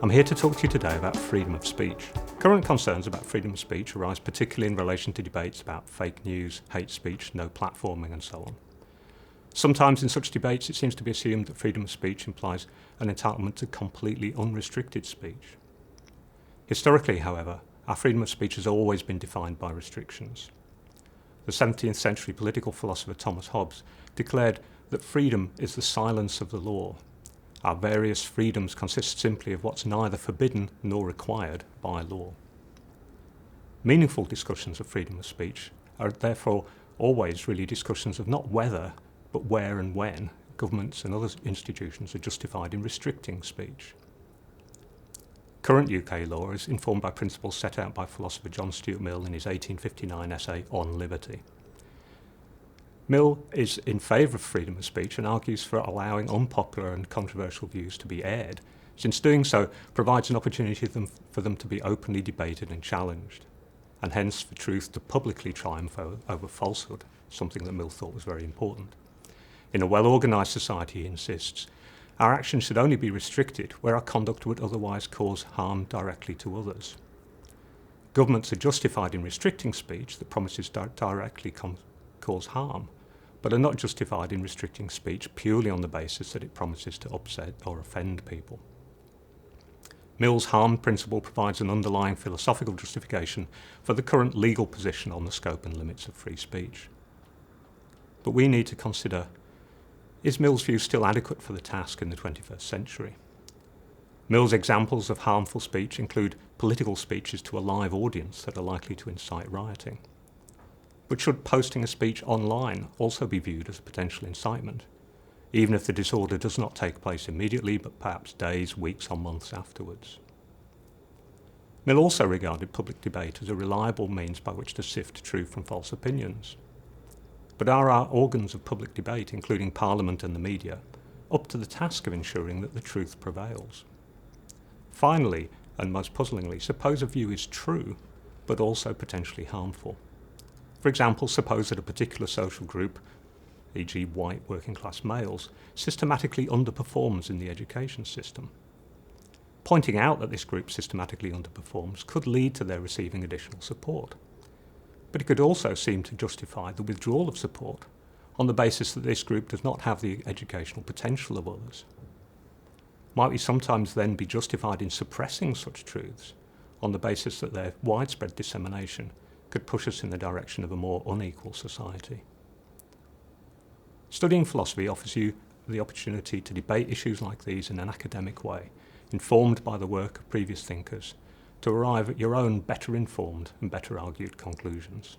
I'm here to talk to you today about freedom of speech. Current concerns about freedom of speech arise particularly in relation to debates about fake news, hate speech, no platforming and so on. Sometimes in such debates it seems to be assumed that freedom of speech implies an entitlement to completely unrestricted speech. Historically, however, our freedom of speech has always been defined by restrictions. The 17th century political philosopher Thomas Hobbes declared that freedom is the silence of the law. Our various freedoms consist simply of what's neither forbidden nor required by law. Meaningful discussions of freedom of speech are therefore always really discussions of not whether, but where and when governments and other institutions are justified in restricting speech. Current UK law is informed by principles set out by philosopher John Stuart Mill in his 1859 essay On Liberty. Mill is in favour of freedom of speech and argues for allowing unpopular and controversial views to be aired, since doing so provides an opportunity for them to be openly debated and challenged, and hence for truth to publicly triumph over falsehood, something that Mill thought was very important. In a well-organised society, he insists, our actions should only be restricted where our conduct would otherwise cause harm directly to others. Governments are justified in restricting speech that promises directly cause harm, but are not justified in restricting speech purely on the basis that it promises to upset or offend people. Mill's harm principle provides an underlying philosophical justification for the current legal position on the scope and limits of free speech. But we need to consider, is Mill's view still adequate for the task in the 21st century? Mill's examples of harmful speech include political speeches to a live audience that are likely to incite rioting. But should posting a speech online also be viewed as a potential incitement, even if the disorder does not take place immediately, but perhaps days, weeks or months afterwards? Mill also regarded public debate as a reliable means by which to sift true from false opinions. But are our organs of public debate, including Parliament and the media, up to the task of ensuring that the truth prevails? Finally, and most puzzlingly, suppose a view is true, but also potentially harmful. For example, suppose that a particular social group, e.g. white working class males, systematically underperforms in the education system. Pointing out that this group systematically underperforms could lead to their receiving additional support. But it could also seem to justify the withdrawal of support on the basis that this group does not have the educational potential of others. Might we sometimes then be justified in suppressing such truths on the basis that their widespread dissemination could push us in the direction of a more unequal society? Studying philosophy offers you the opportunity to debate issues like these in an academic way, informed by the work of previous thinkers, to arrive at your own better informed and better argued conclusions.